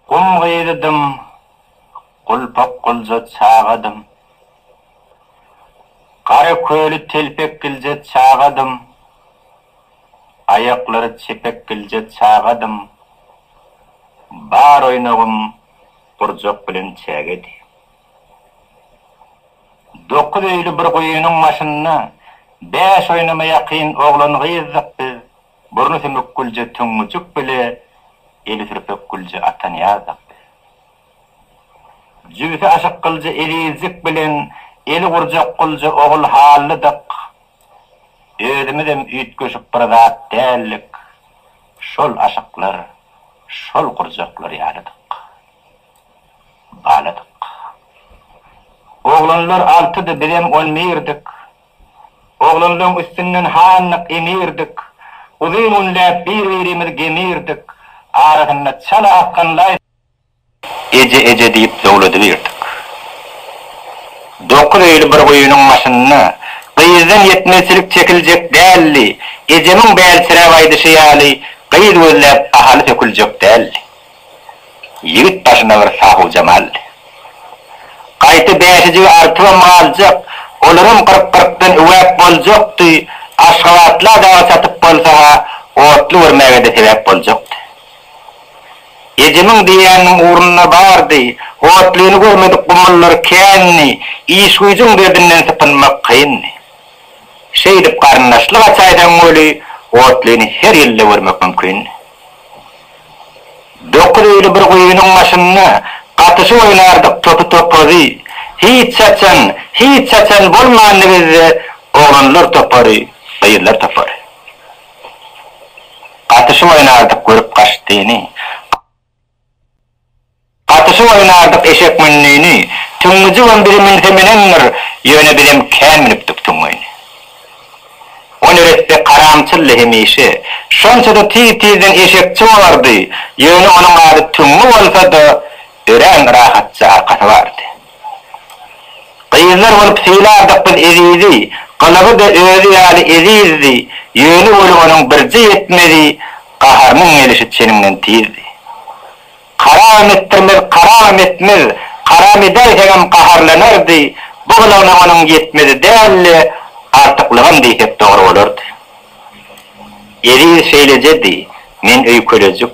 Kum gıyırdım, kulpak kulzat çağadım. Kara köylü telpek gilcet çağadım. Ayakları çepek gilcet çağadım. Bar oynağım burcak bilen çağedi. 9 öylü bir koyunun maşınına 5 oynamaya kıyın oğlan gıyızdık biz. Burnu semik gülce tüngücük bile eli sürpek gülce atan yazdık. Cübüsü aşık kılcı elizik bilen eli kurcak gülce oğul hallıdık. Özümüzem üyt köşüp bir zat değerlik. Şol aşıklar, şol kurcaklar yarıdık. Bağladık. Oğlanlar altıda bizem olmayırdık. Oğlanların üstünden hanlık emirdik. Uzun unlap bir-birimiz gemirdik. Arasında çala akkanlay ece deyip zovladı verdik. 9 öylü bir koyunun maşınına kıyızdan yetmesilik çekilecek değerli. Ecemin bel sıravaydı şiyali kıyız özlep ahalı sökülecek değerli. Yigit başına bir sahu cemalli. Kaytı 5. artıva mağalcak, olurum 40-40'dan üvep bolcaktı, aşkavatla dağa satıp bolsa otlu vermeye de sebep bolcaktı. Ecemin diyanın uğruna bardı, otluyunu görmedik kumullar kenni, iş gücün derdinden sıpınmak kıyınni. Şeydip karnaşlığa çaydan ölü, otluyunu her yılda vermek mümkün. 9 öylü bir kuyunun maşınına, katışı oynardık topu. Hiç saçan bolmandı bizde oğlanlar toparı, bayırlar toparı. Katışı oynardık görüp kaçtığını. Katışı oynardık eşek minliğini. Tüngücü on biri minseminenler yöne bizim ken miniptik tüngüyünü. Onu respe karamçılle hemişe. Şonsa da tizden eşekçi vardı. Yöne onun adı tüngü olsa da ören rahatça arkası vardı. Kıyızlar olup silardık biz ezizi, kılıbı da özü yali ezizdi, yönü olup onun birci yetmedi, kaharının gelişi çenimden tizdi. Karam etmez, karam ederken kaharlanırdı, buğulağına onun yetmedi değerli, artıklığım deyip doğru olurdu. Eziz şeylecedi, men öykülücük,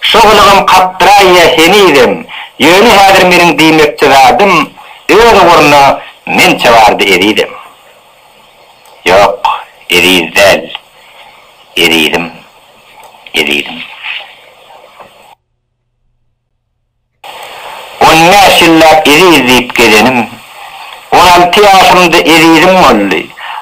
şoğulağım kaptırayya heniydim, yönü hadir menin deymekçi zadım, öz uğruna men çavardı eriydim. Yok, eriyiz değil. Eriydim. 15 yıllar eriyiz deyip gelenim. 16 yaşımda eriydim oldu.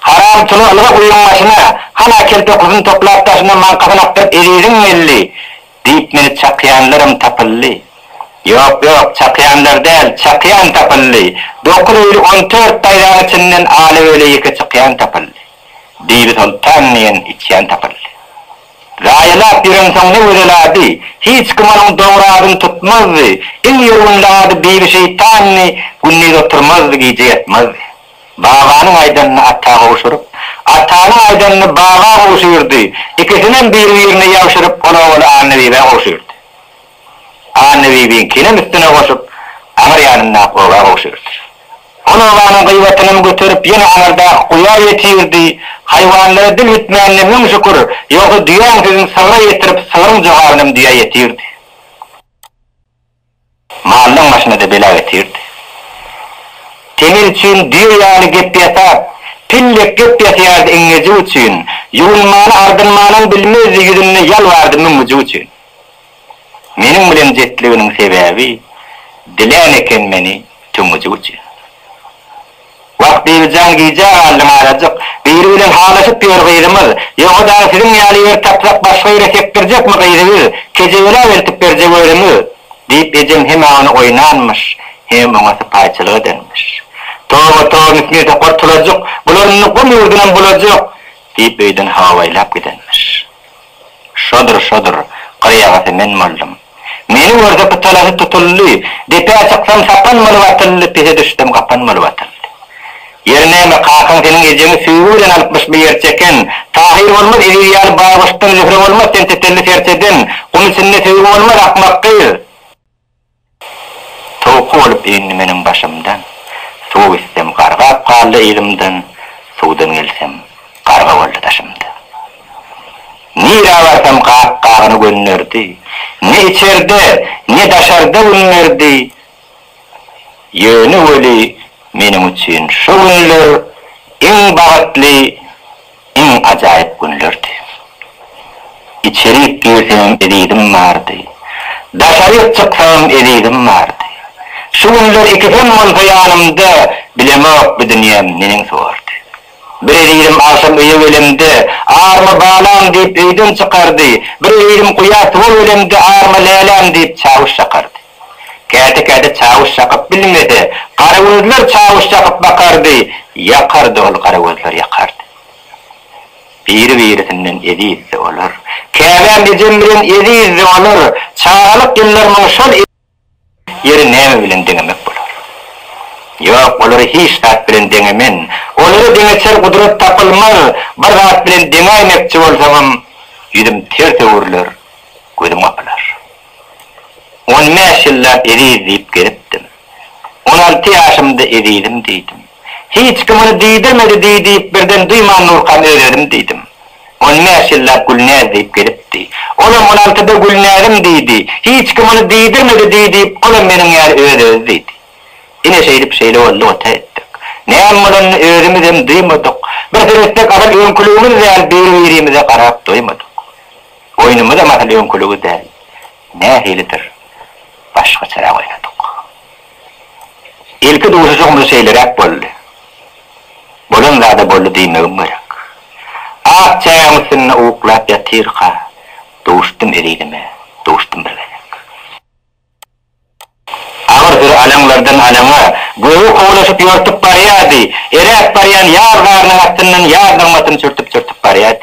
Haram tuluğluğa uyumasına, hala kelpe kuzun toplap taşına mankasını aktarıp eriydim belli. Deyip beni çakıyanlarım tapıllı. Yok, çakıyanlar değil, çakıyan tapıllı. 9 öylü 14 dayrağın içinden ağlı öyle yıkı çakıyan tapıllı. Deybi sultanlayan içiyan tapıllı. Rayalap birin sonunu özeladı. Hiç kımanın doğradını tutmazdı. En yorgunladı bir şeytanını günlüğü oturmazdı, gece yatmazdı. Babanın aydanını attağa hoşurup, attağının aydanını bağa hoşuyurdu. İkisinden birbirine yavşırıp onu annevibe hoşuyurdu. Annevibin kinem üstüne koşup, amir yanına koğa koşuyordu. Onu oğlanın gıyvatını götürüp yine anarda kuya yetirdi, hayvanlara dil bitmeyenle şükür, yoksa düyan sizin sığıra yetirip sığırın cıharınım düya yetirdi. Mallın başına da bela yetirdi. Temir için düğü yani gep yatar, pillek gep yatıyardı ingeci için, yuvulmanı ardınmanın bilmezdi yüzünü yalvardı mümücü için. Menin bilen jetliğinin sebebi, dilen eken beni tümücü için. Vakti can giyce aldım aracık, birbiriyle halaşıp bir gıydımız, yok da sizin yali yer tapsak başka yere sektirecek mi gıydımız, keceyle vertip verecek öylemiz, deyip ecem hem onu oynanmış, hem ona sıpayçılığı denmiş. Toğu mismiyete kortulacak, bularını kum yurdundan bulacak, deyip öyden havaylap gidenmiş. Şodur, kırıyağası men moldum. Meni orada pıtalası tutullu, depe açıksam sapanmalı vatıllı, pese düştüm kapanmalı vatıllı. Yerine mi kalkan senin ecemi suyuyla alıpmış bir yer çeken, tahir olmaz, ediriyal bağıştın zühre olmaz, sen tetelli serçeden, kumisinde suyu olmaz, akmak kıyır. Onda ilimden sudan gelsem qarga boldy taşımdy. Nira varsam qaqını gönnerdi. Ne içerde, ne daşarda gönnerdi. Yönü oli menim üçün şu günler en bagatlı, en acayip günlerdi. İçeri girsem edidim vardı. Daşarıp çıksam edidim vardı. Şu günler ikisem olsa yanımda bilemek bir dünyam nenin sordu. Bir edidim akşam öye ölemdi, ağırma bağlam deyip öyden çıkardı. Bir edidim kuyat vol ölemdi, ağırma leylem deyip çavuş şakardı. Kâte çavuş şakıp bilmedi. Karagözler çavuş şakıp bakardı. Yakardı ol karagözler yakardı. Birisinden ediyizdi olur. Kâvem ecembilen ediyizdi olur. Çağalık yıllarımın şol yeri neyme bilen denemek bulur. Yok, onları hiç tat bilen denemen. Onları deneçer kudret tapılmaz. Bir tat bilen deneyemekçi olsamam, yüzüm ter vurulur, gözüm kapılar. 15 yıllar ediyiz deyip geliptim. 16 yaşımda ediydim deydim. Hiç kimini deydirmedi deyip birden duyman Nurkan öğrenim deydim. 15 yıllar Gülnaz deyip gelipti. Olam 16'da Gülnaz'ım deydi. Hiç kimini deydirmedi deyip olam benim yer öğrenir deydi. Yine şeyli oldu ota ettik. Ne ammadan öğrenimizden duymadık. Bir sürestek adam önkülüğümüz değil, bir karab duymadık. Oyunumuz da masal önkülüğü değil. Ne hilidir? Başka sıra oynadık. İlki doğrusu çoğumuz şeyler hep boldu. Bolun da boldu deymeyim gerek. Ah çayağımızın uğuklap yatırka, doğuştum eriyime, doğuştum birlenek. Ağır bir alanlardan alana, göğü kovalaşıp yortup bariyadı, erek bariyan yağ garının attının yağ dağmatını çürtüp bariyadı.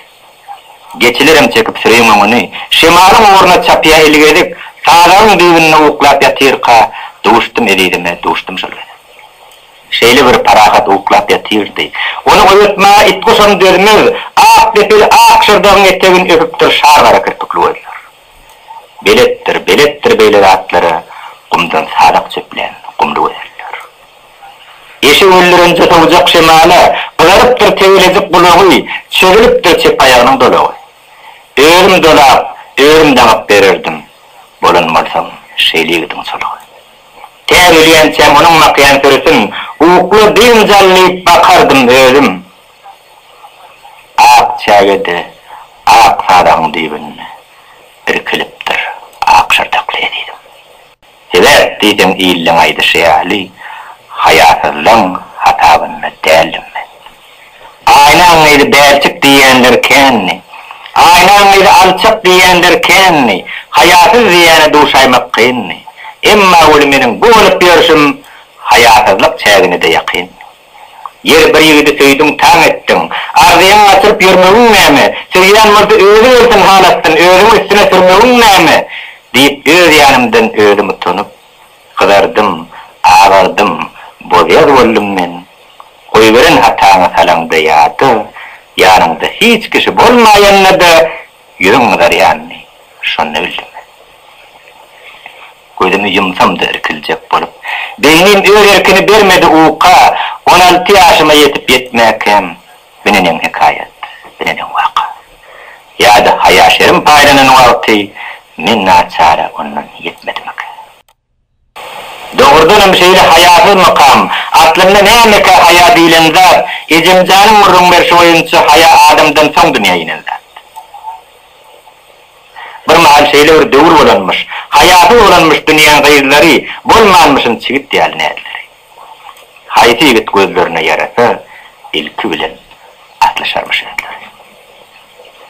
Geçilirim çekip süreyim onu, şemarın uğruna çapıya ilgedik, sağların düğününe uğuklap yatırka, doğuştum eriyime, doğuştum şöyle. Şeyli bir parahat uğuklap yatırdı. Onu uyutma, itkusun dörmüz, ak bepil, ak şırdağın eteğin öpüptür, şargara kırpıklı oylar. Belettir beyler atları, kumdan sadak çöplen, kumlu oyarlar. Eşi öldürünce soğucak şemala, kızarıptır tevilecik buluğu, çögülüptür çep ayağının doluğu. Öğüm dolap, öğüm dağıp verirdim, bulunmarsam şeyli gidin soluğu. Terliyençem onun makiyen sürüsün, uğuklu bir callayıp bakardım öğüm. Ak çağıdı, ak sadağın dibinne, irkiliptir, ak şırdaklı ediydim. Sebep dedim iyilin aydı şeyali, hayatırlan hatabınna değerlim ben. Aynan eydi belçik diyenler kenni, aynan eydi alçak diyenler kenni, hayatız diyene duşaymak kenni. Emma ölümünün bu olup görüşüm, hayatızlık çağını da yakın. Yer bir yığıdı söydüm, tam ettim. Arzuyan açılıp yürümüğün neymi? Söyleyen mırdı ölsün halattın, ölümü üstüne sürmüğün neymi? Deyip öz yanımdan ölümü tunup, kızardım, ağlardım, bozyaz oldum men. Koyverin hatana salanda yadı, yanımda hiç kişi bolmayanla da yüzüm kadar yanını, şunu bildim. Gözümü yumsam da ırkılacak bolup, beynim öyle erkini vermedi uqa, 16 yaşıma yetip yetmekem, benim hikayet, benim vaka. Ya da hayaşerim paylanan vakti, men naçara ondan yetmedim ki. Doğrudanım şeyle hayatı makam, aslında ne meka hayat ilen zat, ecimcanın murrun verşi oyuncu haya adamdan son dünya inen zat. Bir mahal şeyle bir dövür olanmış, hayatı olanmış dünyanın gayırları, bolmanmışın çigit diyalini elleri. Hayati yigit gözlerine yarasa, ilki bilen atlaşarmış elleri.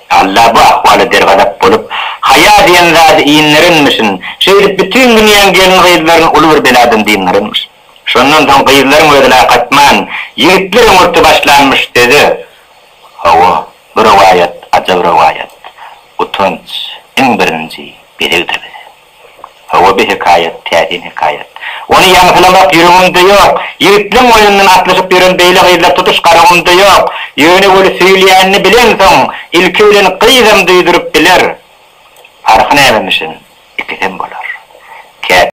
Allah bu ahvalı dergadap bolup, haya diyen zat iyinlerinmişin, şeyle bütün dünyanın gelin gayırlarını ulu bir beladan deyinlerinmiş. Şundan son gayırların ödüla katman, yigitlerin orta başlanmış dedi. Hava, bu rivayet, acab rivayet, utunç, en birinci bireydir bize. Hava bir hikayet, tadin hikayet. Onu yansılamak yürümünde yok. Yigitlerin oyundan atlaşıp yürün beyle gayırlar tutuş karımında yok. Yönü böyle söyleyenini bilen son, ilki ölen kıyzım duydurup bilir. Farkına ememişsin, ikiden bulur.